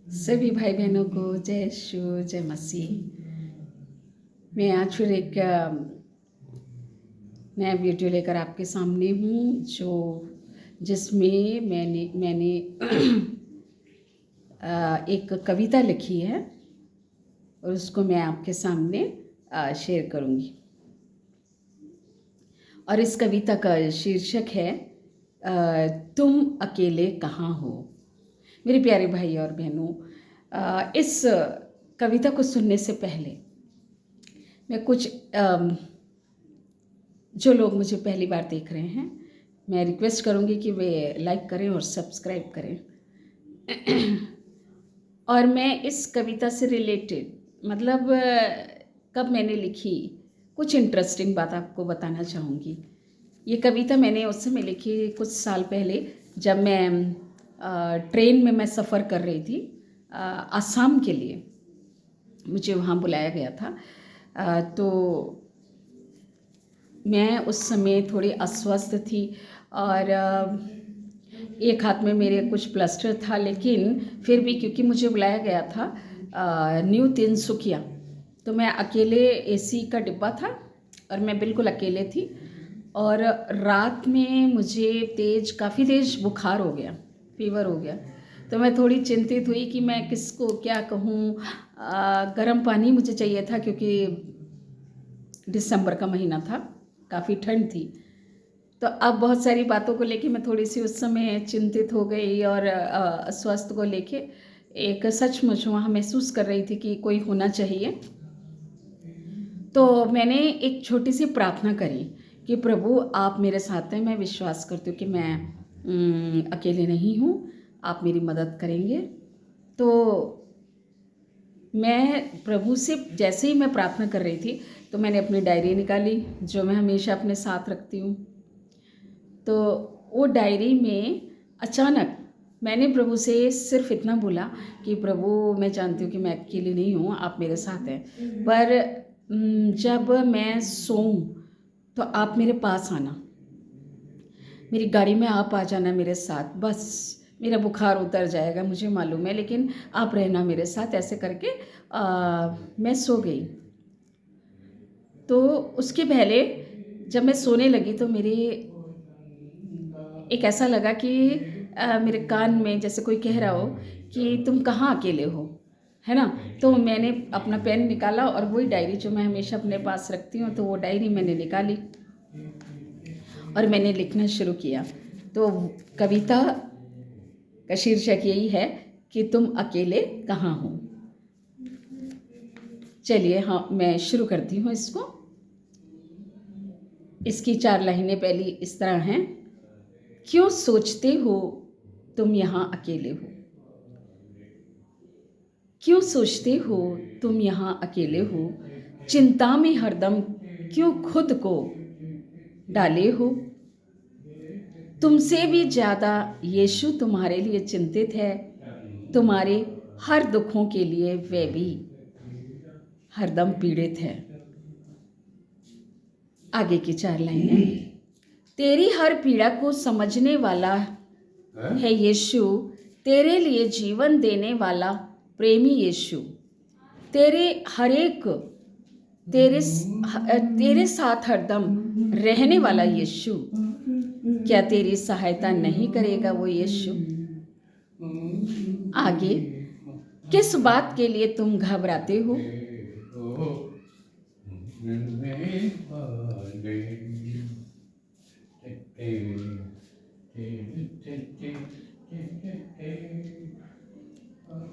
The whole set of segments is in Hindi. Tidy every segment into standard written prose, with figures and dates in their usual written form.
सभी भाई बहनों को जय यीशु जय मसीह। मैं आज फिर एक नया वीडियो लेकर आपके सामने हूँ जिसमें मैंने एक कविता लिखी है और उसको मैं आपके सामने शेयर करूँगी। और इस कविता का शीर्षक है तुम अकेले कहाँ हो। मेरे प्यारे भाई और बहनों, इस कविता को सुनने से पहले मैं कुछ जो लोग मुझे पहली बार देख रहे हैं, मैं रिक्वेस्ट करूँगी कि वे लाइक करें और सब्सक्राइब करें। और मैं इस कविता से रिलेटेड मतलब कब मैंने लिखी, कुछ इंटरेस्टिंग बात आपको बताना चाहूँगी। ये कविता मैंने उस समय लिखी कुछ साल पहले, जब मैं ट्रेन में मैं सफ़र कर रही थी आसाम के लिए। मुझे वहाँ बुलाया गया था। तो मैं उस समय थोड़ी अस्वस्थ थी और एक हाथ में मेरे कुछ प्लास्टर था, लेकिन फिर भी क्योंकि मुझे बुलाया गया था न्यू तिनसुकिया, तो मैं अकेले, एसी का डिब्बा था और मैं बिल्कुल अकेले थी। और रात में मुझे काफ़ी तेज़ बुखार हो गया, फीवर हो गया। तो मैं थोड़ी चिंतित हुई कि मैं किसको क्या कहूँ। गर्म पानी मुझे चाहिए था क्योंकि दिसंबर का महीना था, काफ़ी ठंड थी। तो अब बहुत सारी बातों को लेके मैं थोड़ी सी उस समय चिंतित हो गई और स्वास्थ्य को लेके एक सचमुच वहाँ महसूस कर रही थी कि कोई होना चाहिए। तो मैंने एक छोटी सी प्रार्थना करी कि प्रभु आप मेरे साथ हैं, मैं विश्वास करती हूँ कि मैं अकेले नहीं हूँ, आप मेरी मदद करेंगे। तो मैं प्रभु से जैसे ही मैं प्रार्थना कर रही थी तो मैंने अपनी डायरी निकाली जो मैं हमेशा अपने साथ रखती हूँ। तो वो डायरी में अचानक मैंने प्रभु से सिर्फ इतना बोला कि प्रभु मैं जानती हूँ कि मैं अकेली नहीं हूँ, आप मेरे साथ हैं, पर जब मैं सोऊं तो आप मेरे पास आना, मेरी गाड़ी में आप आ जाना मेरे साथ, बस मेरा बुखार उतर जाएगा मुझे मालूम है, लेकिन आप रहना मेरे साथ। ऐसे करके मैं सो गई। तो उसके पहले जब मैं सोने लगी तो एक ऐसा लगा कि मेरे कान में जैसे कोई कह रहा हो कि तुम कहाँ अकेले हो, है ना। तो मैंने अपना पेन निकाला और वही डायरी जो मैं हमेशा अपने पास रखती हूँ, तो वो डायरी मैंने निकाली और मैंने लिखना शुरू किया। तो कविता का शीर्षक यही है कि तुम अकेले कहाँ हो। चलिए हाँ, मैं शुरू करती हूँ इसको। इसकी 4 लाइनें पहली इस तरह हैं। क्यों सोचते हो तुम यहाँ अकेले हो, क्यों सोचते हो तुम यहाँ अकेले हो, चिंता में हरदम क्यों खुद को डाले हो। तुमसे भी ज़्यादा यीशु तुम्हारे लिए चिंतित है, तुम्हारे हर दुखों के लिए वे भी हरदम पीड़ित है। आगे की 4 लाइनें। तेरी हर पीड़ा को समझने वाला है यीशु, तेरे लिए जीवन देने वाला प्रेमी यीशु, तेरे साथ हरदम रहने वाला यीशु। क्या तेरी सहायता नहीं करेगा वो यीशु। आगे, किस बात के लिए तुम घबराते हो,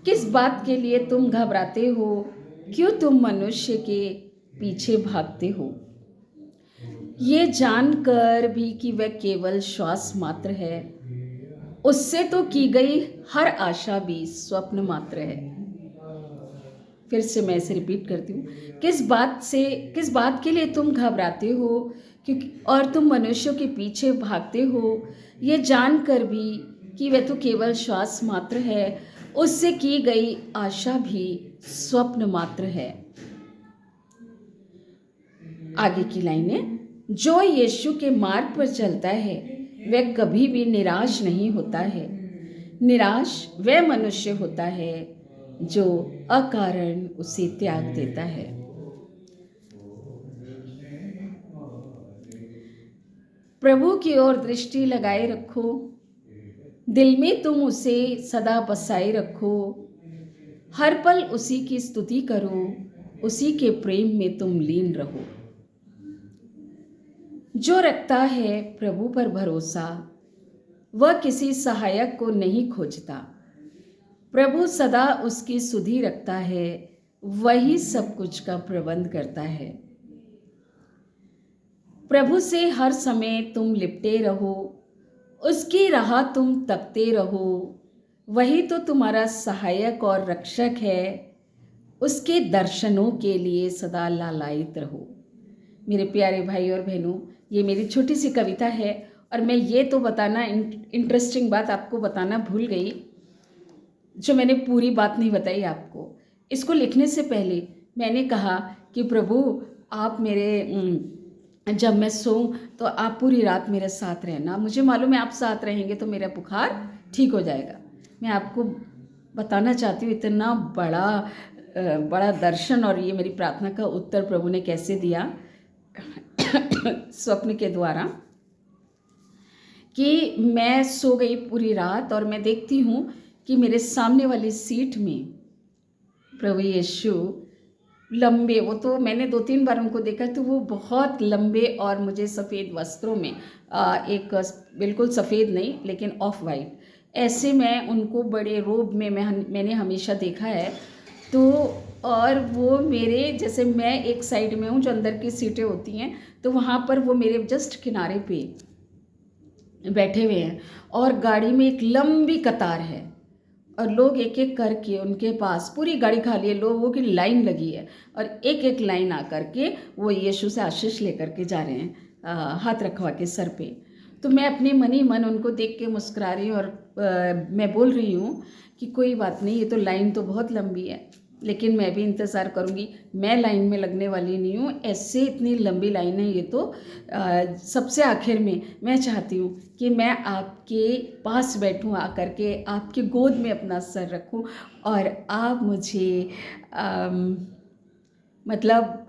किस बात के लिए तुम घबराते हो, क्यों तुम मनुष्य के पीछे भागते हो, ये जानकर भी कि वह केवल श्वास मात्र है, उससे तो की गई हर आशा भी स्वप्न मात्र है। फिर से मैं इसे रिपीट करती हूँ। किस बात के लिए तुम घबराते हो, क्योंकि और तुम मनुष्यों के पीछे भागते हो, ये जानकर भी कि वह तो केवल श्वास मात्र है, उससे की गई आशा भी स्वप्न मात्र है। आगे की लाइनें। जो यीशु के मार्ग पर चलता है वह कभी भी निराश नहीं होता है। निराश वह मनुष्य होता है जो अकारण उसे त्याग देता है। प्रभु की ओर दृष्टि लगाए रखो, दिल में तुम उसे सदा बसाए रखो, हर पल उसी की स्तुति करो, उसी के प्रेम में तुम लीन रहो। जो रखता है प्रभु पर भरोसा, वह किसी सहायक को नहीं खोजता। प्रभु सदा उसकी सुधि रखता है, वही सब कुछ का प्रबंध करता है। प्रभु से हर समय तुम लिपटे रहो, उसकी राह तुम तकते रहो, वही तो तुम्हारा सहायक और रक्षक है। उसके दर्शनों के लिए सदा लालायित रहो। मेरे प्यारे भाई और बहनों, ये मेरी छोटी सी कविता है और मैं ये तो बताना इंटरेस्टिंग बात आपको बताना भूल गई, जो मैंने पूरी बात नहीं बताई आपको। इसको लिखने से पहले मैंने कहा कि प्रभु आप मेरे जब मैं सोऊं तो आप पूरी रात मेरे साथ रहना। मुझे मालूम है आप साथ रहेंगे तो मेरा बुखार ठीक हो जाएगा। मैं आपको बताना चाहती हूँ इतना बड़ा दर्शन और ये मेरी प्रार्थना का उत्तर प्रभु ने कैसे दिया स्वप्न के द्वारा, कि मैं सो गई पूरी रात और मैं देखती हूँ कि मेरे सामने वाली सीट में प्रभु यीशु लंबे, वो तो मैंने 2-3 बार उनको देखा, तो वो बहुत लंबे और मुझे सफ़ेद वस्त्रों में, एक बिल्कुल सफ़ेद नहीं लेकिन ऑफ वाइट, ऐसे मैं उनको बड़े रोब में मैंने हमेशा देखा है। तो और वो मेरे जैसे मैं एक साइड में हूँ जो अंदर की सीटें होती हैं, तो वहाँ पर वो मेरे जस्ट किनारे पे बैठे हुए हैं और गाड़ी में एक लंबी कतार है और लोग एक एक करके उनके पास, पूरी गाड़ी खाली है, लोगों की लाइन लगी है और एक एक लाइन आकर के वो यीशु से आशीष लेकर के जा रहे हैं, हाथ रखवा के सर पे। तो मैं अपने मन ही मन उनको देख के मुस्कुरा रही हूँ और मैं बोल रही हूँ कि कोई बात नहीं, ये तो लाइन तो बहुत लंबी है लेकिन मैं भी इंतज़ार करूँगी। मैं लाइन में लगने वाली नहीं हूँ, ऐसे इतनी लंबी लाइन है ये तो। सबसे आखिर में मैं चाहती हूँ कि मैं आपके पास बैठूँ, आकर के आपकी गोद में अपना सर रखूँ और आप मुझे मतलब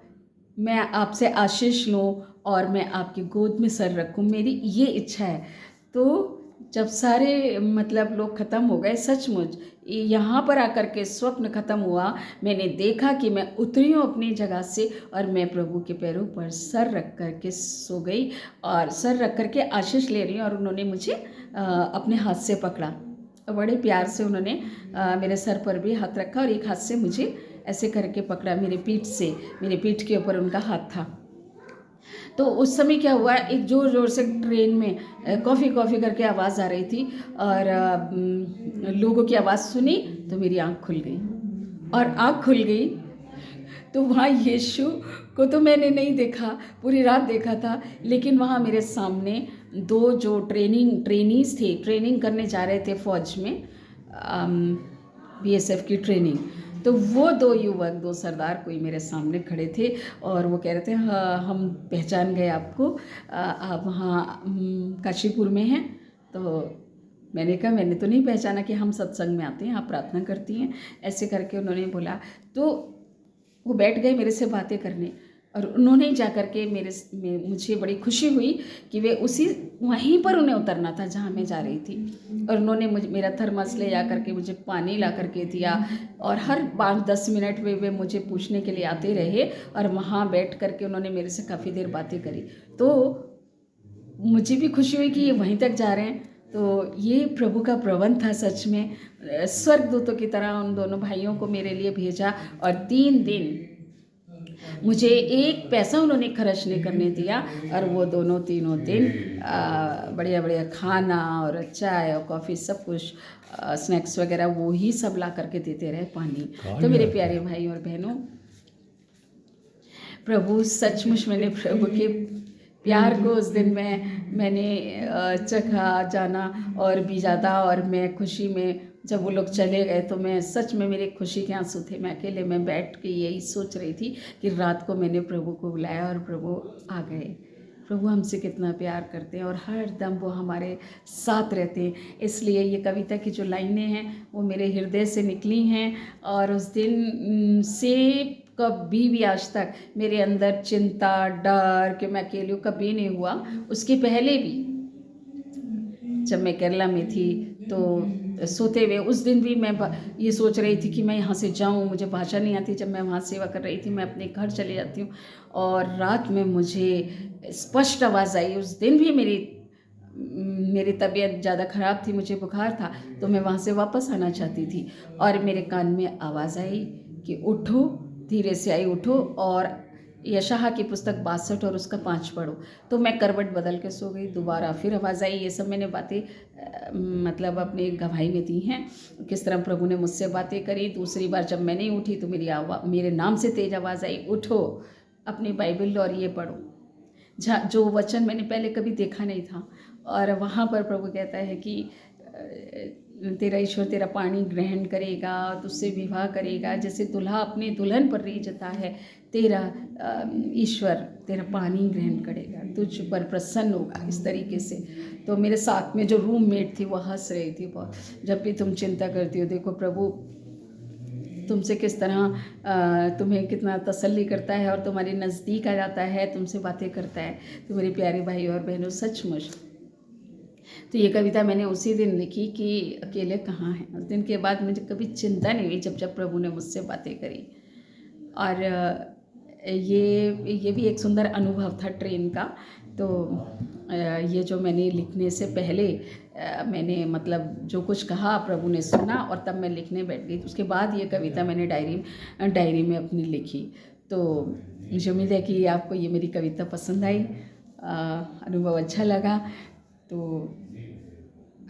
मैं आपसे आशीष लूँ और मैं आपकी गोद में सर रखूँ, मेरी ये इच्छा है। तो जब सारे मतलब लोग ख़त्म हो गए, सचमुच यहाँ पर आकर के स्वप्न ख़त्म हुआ, मैंने देखा कि मैं उतरी हूँ अपनी जगह से और मैं प्रभु के पैरों पर सर रख कर के सो गई और सर रख कर के आशीष ले रही हूँ और उन्होंने मुझे अपने हाथ से पकड़ा। बड़े प्यार से उन्होंने मेरे सर पर भी हाथ रखा और एक हाथ से मुझे ऐसे करके पकड़ा मेरे पीठ से, मेरे पीठ के ऊपर उनका हाथ था। तो उस समय क्या हुआ, एक ज़ोर ज़ोर से ट्रेन में कॉफ़ी कॉफ़ी करके आवाज़ आ रही थी और लोगों की आवाज़ सुनी तो मेरी आँख खुल गई और आँख खुल गई तो वहाँ यीशु को तो मैंने नहीं देखा, पूरी रात देखा था, लेकिन वहाँ मेरे सामने 2 जो ट्रेनीज़ थे, ट्रेनिंग करने जा रहे थे फ़ौज में, बीएसएफ की ट्रेनिंग। तो वो 2 युवक, 2 सरदार कोई मेरे सामने खड़े थे और वो कह रहे थे हाँ हम पहचान गए आपको, आप वहाँ काशीपुर में हैं। तो मैंने कहा मैंने तो नहीं पहचाना कि हम सत्संग में आते हैं, आप प्रार्थना करती हैं, ऐसे करके उन्होंने बोला। तो वो बैठ गए मेरे से बातें करने और उन्होंने जा कर के मुझे बड़ी खुशी हुई कि वे वहीं पर उन्हें उतरना था जहाँ मैं जा रही थी और उन्होंने मेरा थर्मस ले जा कर के मुझे पानी ला कर के दिया और हर 5-10 मिनट में वे मुझे पूछने के लिए आते रहे और वहाँ बैठ कर के उन्होंने मेरे से काफ़ी देर बातें करी। तो मुझे भी खुशी हुई कि ये वहीं तक जा रहे हैं। तो ये प्रभु का प्रबंध था सच में, स्वर्गदूतों की तरह उन दोनों भाइयों को मेरे लिए भेजा और 3 दिन मुझे 1 पैसा उन्होंने खर्च नहीं करने दिया और वो तीनों दिन बढ़िया बढ़िया खाना और चाय और कॉफ़ी सब कुछ, स्नैक्स वगैरह वो ही सब ला करके देते रहे, पानी। तो मेरे प्यारे भाई और बहनों, प्रभु सचमुच मैंने प्रभु के प्यार को उस दिन मैंने चखा जाना और भी ज़्यादा, और मैं खुशी में जब वो लोग चले गए तो मैं सच में मेरे खुशी के आंसू थे। मैं अकेले बैठ के यही सोच रही थी कि रात को मैंने प्रभु को बुलाया और प्रभु आ गए। प्रभु हमसे कितना प्यार करते हैं और हर दम वो हमारे साथ रहते हैं। इसलिए ये कविता की जो लाइनें हैं वो मेरे हृदय से निकली हैं और उस दिन से कभी भी आज तक मेरे अंदर चिंता, डर कि मैं अकेली हूँ कभी नहीं हुआ। उसके पहले भी जब मैं केरला में थी तो सोते हुए उस दिन भी मैं ये सोच रही थी कि मैं यहाँ से जाऊँ, मुझे भाषा नहीं आती। जब मैं वहाँ सेवा कर रही थी मैं अपने घर चली जाती हूँ और रात में मुझे स्पष्ट आवाज़ आई। उस दिन भी मेरी तबीयत ज़्यादा ख़राब थी, मुझे बुखार था, तो मैं वहाँ से वापस आना चाहती थी और मेरे कान में आवाज़ आई कि उठो, धीरे से आई, उठो और यशायाह की पुस्तक 62 और उसका 5 पढ़ो। तो मैं करवट बदल के सो गई। दोबारा फिर आवाज़ आई। ये सब मैंने बातें मतलब अपने गवाही में दी हैं, किस तरह प्रभु ने मुझसे बातें करी। दूसरी बार जब मैं नहीं उठी तो मेरे नाम से तेज आवाज़ आई, उठो, अपनी बाइबल और ये पढ़ो, जो वचन मैंने पहले कभी देखा नहीं था। और वहाँ पर प्रभु कहता है कि तेरा ईश्वर तेरा पानी ग्रहण करेगा, तुझसे विवाह करेगा, जैसे दूल्हा अपने दुल्हन पर रीझता है, तेरा ईश्वर तेरा पानी ग्रहण करेगा, तुझ पर प्रसन्न होगा, इस तरीके से। तो मेरे साथ में जो रूममेट थी वो हंस रही थी बहुत। जब भी तुम चिंता करती हो, देखो प्रभु तुमसे किस तरह तुम्हें कितना तसल्ली करता है और तुम्हारे नज़दीक आ जाता है, तुमसे बातें करता है। तो मेरे प्यारे भाई और बहनों, सचमुच तो ये कविता मैंने उसी दिन लिखी कि अकेले कहाँ हैं। उस दिन के बाद मुझे कभी चिंता नहीं हुई जब प्रभु ने मुझसे बातें करी। और ये भी एक सुंदर अनुभव था ट्रेन का। तो ये जो मैंने लिखने से पहले मैंने मतलब जो कुछ कहा प्रभु ने सुना और तब मैं लिखने बैठ गई। तो उसके बाद ये कविता मैंने डायरी में अपनी लिखी। तो मुझे उम्मीद है कि आपको ये मेरी कविता पसंद आई, अनुभव अच्छा लगा। तो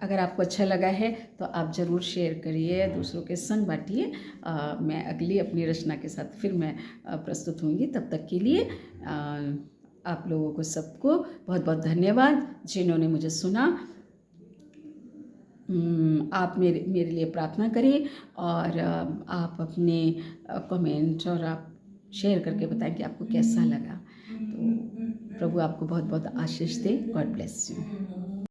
अगर आपको अच्छा लगा है तो आप ज़रूर शेयर करिए, दूसरों के संग बांटिए। मैं अगली अपनी रचना के साथ फिर मैं प्रस्तुत होंगी। तब तक के लिए आप लोगों को सबको बहुत बहुत धन्यवाद जिन्होंने मुझे सुना। आप मेरे लिए प्रार्थना करें और आप अपने कमेंट और आप शेयर करके बताएं कि आपको कैसा लगा। तो प्रभु आपको बहुत बहुत आशीष दे। God bless you.